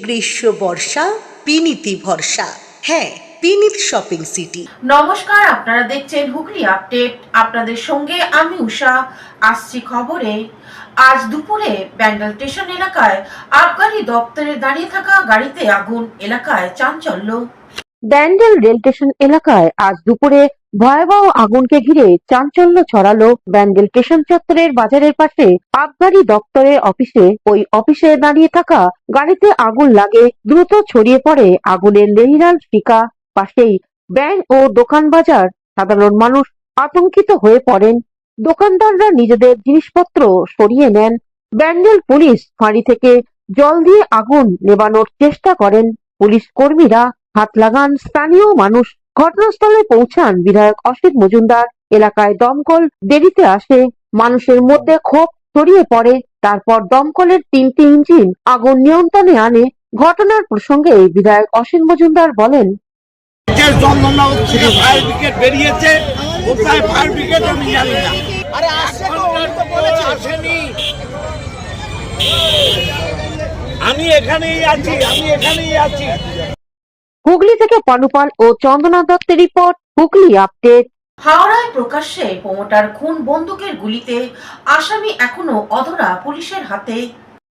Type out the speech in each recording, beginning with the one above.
গ্রীষ্ম বর্ষা পিনিতি ভরসা। হ্যাঁ, পিনিত শপিং সিটি। নমস্কার, আপনারা দেখছেন হুগলি আপডেট। আপনাদের সঙ্গে আমি উষা। আসছি খবরে। আজ দুপুরে ব্যান্ডেল স্টেশন এলাকায় আবগারি দপ্তরে দাঁড়িয়ে থাকা গাড়িতে আগুন, এলাকায় চাঞ্চল্য। ব্যান্ডেল রেল স্টেশন এলাকায় আজ দুপুরে ভয়াবহ আগুনকে ঘিরে চাঞ্চল্য ছড়ালো। ব্যান্ডেল স্টেশন চত্বরের বাজারের পাশে আবগারি দপ্তরের অফিসে ওই অফিসে দাঁড়িয়ে থাকা গাড়িতে আগুন লাগে। দ্রুত ছড়িয়ে পড়ে আগুনের লেলিহান শিখা। পাশেই ব্যাংক ও দোকান বাজার। সাধারণ মানুষ আতঙ্কিত হয়ে পড়েন। দোকানদাররা নিজেদের জিনিসপত্র সরিয়ে নেন। ব্যান্ডেল পুলিশ ফাঁড়ি থেকে জল দিয়ে আগুন নেভানোর চেষ্টা করেন। পুলিশ কর্মীরা হাত লাগান। স্থানীয় মানুষ ঘটনাস্থলে পৌঁছান। বিধায়ক অসিত মজুমদার। এলাকায় দমকল দেরিতে আসে। মানুষের মধ্যে ক্ষোভ ছড়িয়ে পড়ে। তারপর দমকলের 3টি ইঞ্জিন আগুন নিয়ন্ত্রণে আনে। ঘটনার প্রসঙ্গে বিধায়ক অসিত মজুমদার বলেন, ফায়ার ব্রিগেড বেরিয়েছে, কোথায় ফায়ার ব্রিগেড আমি জানি না। আসেনি, আমি এখানেই আছি। হুগলি থেকে পানুপাল ও চন্দনা দত্তের রিপোর্ট, হুগলি আপডেট। হাওড়ায় প্রকাশ্যে প্রমোটার খুন, বন্দুকের গুলিতে আসামি এখনো অধরা পুলিশের হাতে।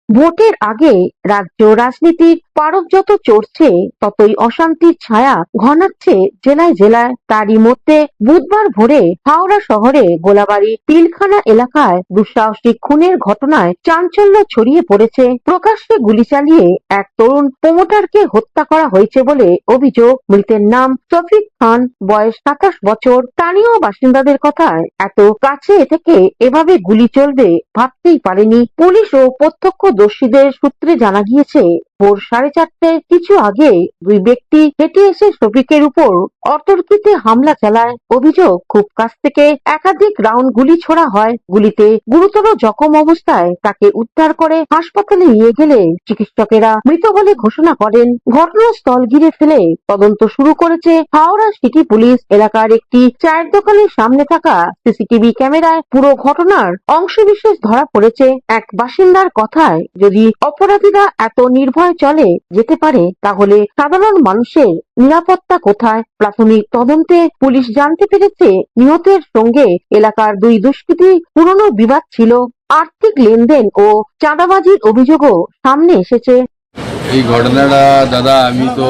ভোটের আগে রাজ্য রাজনীতির পারদ যত চড়ছে, ততই অশান্তির ছায়া ঘনাচ্ছে জেলায় জেলায়। তারই মধ্যে বুধবার ভোরে হাওড়া শহরে গোলাবাড়ি পিলখানা এলাকায় দুঃসাহসিক খুনের ঘটনায় চাঞ্চল্য ছড়িয়ে পড়েছে। প্রকাশ্যে গুলি চালিয়ে এক তরুণ প্রমোটারকে হত্যা করা হয়েছে বলে অভিযোগ। মৃতের নাম শফিক খান, বয়স 27 বছর। স্থানীয় বাসিন্দাদের কথায় এত কাছে থেকে এভাবে গুলি চলবে ভাবতেই পারেনি পুলিশ ও প্রত্যক্ষদর্শীদের সূত্রে জানা গিয়েছে, ভোর 4:30 কিছু আগে দুই ব্যক্তি হেঁটে এসে শফিকের উপর অতর্কিতে হামলা চালায়। অভিযোগ, খুব কাছ থেকে একাধিক রাউন্ড গুলি ছোড়া হয়। গুলিতে গুরুতর জখম অবস্থায় তাকে উদ্ধার করে হাসপাতালে নিয়ে গেলে চিকিৎসকেরা মৃত বলে ঘোষণা করেন। ঘটনাস্থল ঘিরে ফেলে তদন্ত শুরু করেছে হাওড়া সিটি পুলিশ। এলাকার একটি চায়ের দোকানের সামনে থাকা সিসিটিভি ক্যামেরায় পুরো ঘটনার অংশবিশেষ ধরা পড়েছে। এক বাসিন্দার কথায়, যদি অপরাধীরা এত নির্ভয় চলে যেতে পারে, তাহলে সাধারণ মানুষের নিরাপত্তা কোথায়? প্রাথমিক তদন্তে পুলিশ জানতে পেরেছে, নিহতের সঙ্গে এলাকার দুই দুষ্কৃতী পুরনো বিবাদ ছিল। আর্থিক লেনদেন ও চাঁদাবাজির অভিযোগও সামনে এসেছে। এই ঘটনাটা দাদা, আমি তো